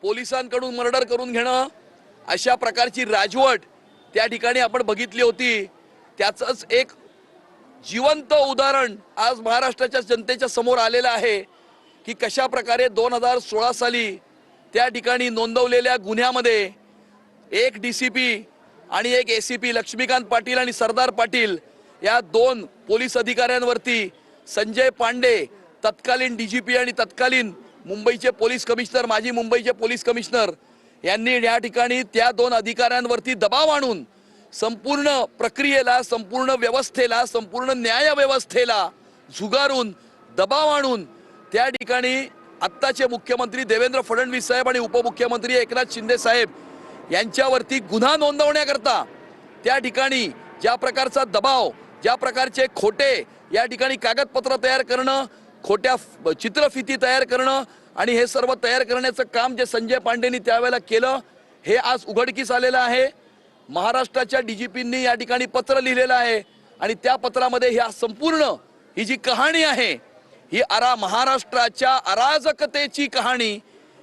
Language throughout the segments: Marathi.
पोलिसांकडून मर्डर करून घेणं अशा प्रकारची राजवट त्या ठिकाणी आपण बघितली होती। त्याचंच एक जिवंत उदाहरण आज महाराष्ट्राच्या जनतेच्या समोर आलेलं आहे की कशा प्रकारे 2016 साली त्या ठिकाणी नोंदवलेल्या गुन्ह्यामध्ये एक डीसीपी आणि एक एसीपी लक्ष्मीकांत पाटील आणि सरदार पाटील या दोन पोलीस अधिकाऱ्यांवरती संजय पांडे तत्कालीन डीजीपी आणि तत्कालीन मुंबईचे पोलीस कमिशनर माजी मुंबईचे पोलीस कमिशनर यांनी या ठिकाणी त्या दोन अधिकाऱ्यांवरती दबाव आणून संपूर्ण प्रक्रियेला संपूर्ण व्यवस्थेला संपूर्ण न्याय व्यवस्थेला झुगारून दबाव आणून त्या ठिकाणी आत्ताचे मुख्यमंत्री देवेंद्र फडणवीस साहेब आणि उपमुख्यमंत्री एकनाथ शिंदे साहेब यांच्यावरती गुन्हा नोंदवण्याकरता त्या ठिकाणी ज्या प्रकारचा दबाव ज्या प्रकारचे खोटे या ठिकाणी कागदपत्र तयार करणं खोट्या चित्रफिती तयार करणं आणि हे सर्व तयार करण्याचं काम जे संजय पांडेंनी त्यावेळेला केलं हे आज उघडकीस आलेलं आहे। महाराष्ट्राच्या डीजीपींनी या ठिकाणी पत्र लिहिलेलं आहे आणि त्या पत्रामध्ये ह्या संपूर्ण ही जी कहाणी आहे ही महाराष्ट्राच्या अराजकतेची कहाणी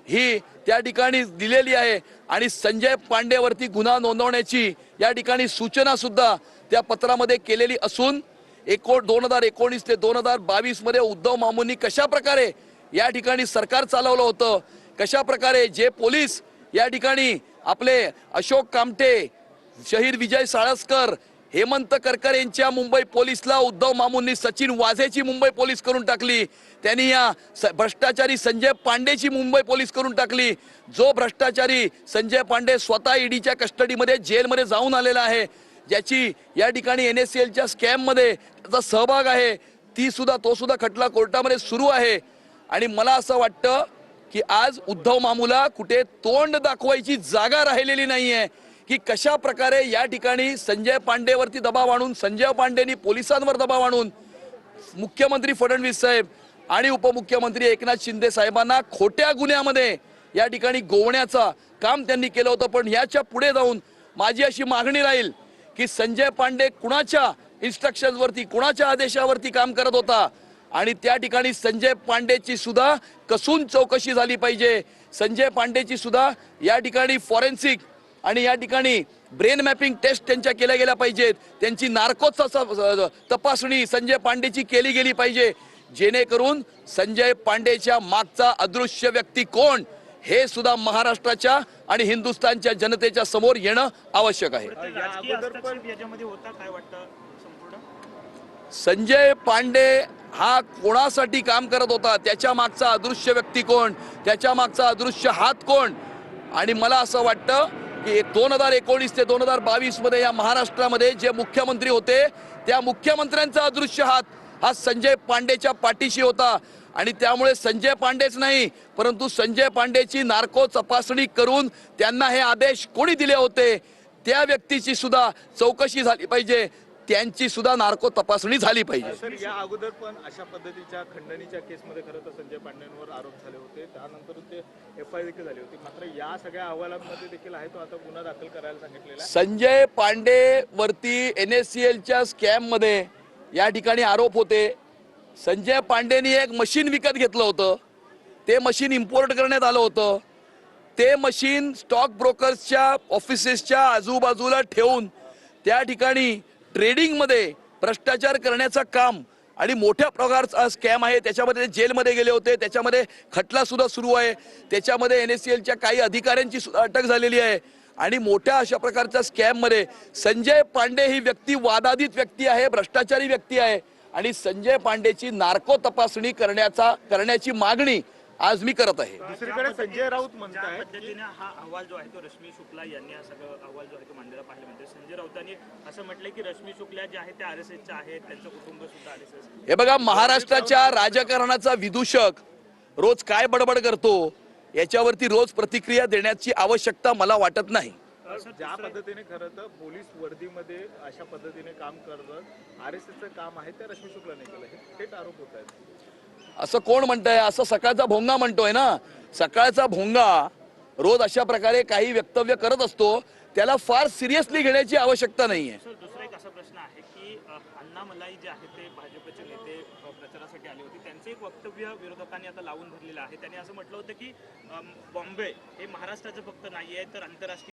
ही त्या ठिकाणी दिलेली आहे आणि संजय पांडेवरती गुन्हा नोंदवण्याची या ठिकाणी सूचना सुद्धा त्या पत्रामध्ये केलेली असून 2019 ते 2022 मध्ये उद्धव मामूंनी कशा प्रकारे या ठिकाणी सरकार चालवलं होतं, कशा प्रकारे जे पोलीस या ठिकाणी आपले अशोक कामटे शहीद विजय साळसकर हेमंत करकर यांच्या मुंबई पोलीसला उद्धव मामूंनी सचिन वाझेची मुंबई पोलीस करून टाकली, त्यांनी या भ्रष्टाचारी संजय पांडेची मुंबई पोलीस करून टाकली। जो भ्रष्टाचारी संजय पांडे स्वतः ईडीच्या कस्टडीमध्ये जेलमध्ये जाऊन आलेला आहे, ज्याची या ठिकाणी NSCLच्या स्कॅम मध्ये त्याचा सहभाग आहे, तो सुद्धा खटला कोर्टामध्ये सुरू आहे। आणि मला असं वाटतं की आज उद्धव मामूला कुठे तोंड दाखवायची जागा राहिलेली नाहीये की कशा प्रकारे या ठिकाणी संजय पांडेवरती दबाव आणून संजय पांडेंनी पोलिसांवर दबाव आणून मुख्यमंत्री फडणवीस साहेब आणि उपमुख्यमंत्री एकनाथ शिंदे साहेबांना खोट्या गुन्ह्यामध्ये या ठिकाणी गोवण्याचं काम त्यांनी केलं होतं। पण याच्या पुढे जाऊन माझी अशी मागणी राहील की संजय पांडे कुणाच्या इन्स्ट्रक्शनवरती कुणाच्या आदेशावरती काम करत होता आणि त्या ठिकाणी संजय पांडेची सुद्धा कसून चौकशी झाली पाहिजे। संजय पांडेची सुद्धा या ठिकाणी फॉरेन्सिक आणि या ठिकाणी ब्रेन मॅपिंग टेस्ट त्यांच्या केल्या गेल्या पाहिजेत, त्यांची नार्कोचा तपासणी संजय पांडेची केली गेली पाहिजे, जेणेकरून संजय पांडेच्या मागचा अदृश्य व्यक्ती कोण हे सुद्धा महाराष्ट्राच्या आणि हिंदुस्थानच्या जनतेच्या समोर येणं आवश्यक आहे। संजय पांडे हा कोणासाठी काम करत होता, त्याच्या मागचा अदृश्य व्यक्ती कोण, त्याच्या मागचा अदृश्य हात कोण, आणि मला असं वाटतं की 2019 ते 2022 मध्ये या महाराष्ट्रामध्ये जे मुख्यमंत्री होते त्या मुख्यमंत्र्यांचा अदृश्य हात हा संजय पांडेच्या पाठीशी होता आणि त्यामुळे संजय पांडेच नाही परंतु संजय पांडेची नार्को तपासणी करून त्यांना हे आदेश कोणी दिले होते त्या व्यक्तीची सुद्धा चौकशी झाली पाहिजे, त्यांची सुद्धा नार्को तपासणी झाली पाहिजे। सर, या अगोदर पण अशा पद्धतीच्या खंडणीच्या केसमध्ये खरं तर संजय पांडेंवर आरोप झाले होते, त्यानंतर ते FIR देखील झाली होती, मात्र या सगळ्या अहवालांमध्ये देखील आहे तो आता गुन्हा दाखल करायला सांगितलेला आहे। संजय पांडे वरती NSCLच्या स्कॅम मध्ये या ठिकाणी आरोप होते। संजय पांडेंनी एक मशीन विकत घेतलं होतं, ते मशीन इम्पोर्ट करण्यात आलं होतं, ते मशीन स्टॉक ब्रोकर्सच्या ऑफिसेसच्या आजूबाजूला ठेवून त्या ठिकाणी ट्रेडिंग मध्ये भ्रष्टाचार करण्याचं काम आणि मोठ्या प्रकारचा स्कॅम आहे, त्याच्यामध्ये जेलमध्ये गेले होते, त्याच्यामध्ये खटला सुद्धा सुरू आहे, त्याच्यामध्ये NSCLच्या काही अधिकाऱ्यांची सुद्धा अटक झालेली आहे आणि मोठ्या अशा प्रकारच्या स्कॅम मध्ये संजय पांडे ही व्यक्ती वादाधित व्यक्ती आहे, भ्रष्टाचारी व्यक्ती आहे आणि संजय पांडेची नार्को तपासणी करण्याची मागणी आज मी करत आहे। दुसरीकडे संजय राऊत म्हणतात पद्धतीने हा अहवाल जो आहे तो रश्मी शुक्ला यांनी हा सगळा अहवाल जो आहे तो मांडलेला पाहिजे, म्हणजे संजय राऊतांनी असं म्हटलंय की रश्मी शुक्ला जे आहे ते RSSच्या आहेत, त्यांचं कुटुंब सुद्धा RSS। हे बघा, महाराष्ट्राच्या राजकारणाचा विदूषक रोज काय बडबड करतो याच्यावरती रोज प्रतिक्रिया देण्याची आवश्यकता मला वाटत नाही। ज्या पद्धतीने खरं तर पोलीस वर्दीमध्ये अशा पद्धतीने काम करत RSSचं काम आहे ते रश्मी शुक्लाने केलं, हे थेट आरोप होत आहेत। असं कोण म्हणतंय? असं सकाळचा भोंगा म्हणतोय ना, सकाळचा भोंगा रोज अशा प्रकारे काही वक्तव्य करत असतो, त्याला फार सिरियसली घेण्याची आवश्यकता नाहीये। दुसरा एक असा प्रश्न आहे की अण्णा मलाई जे आहे ते भाजपचे नेते प्रचारासाठी आली होती. त्यांचं एक वक्तव्य विरोधकांनी आता लावून धरलेलं आहे. त्यांनी असं म्हटलं होतं की बॉम्बे हे महाराष्ट्राचं फक्त नाही आहे तर आंतरराष्ट्रीय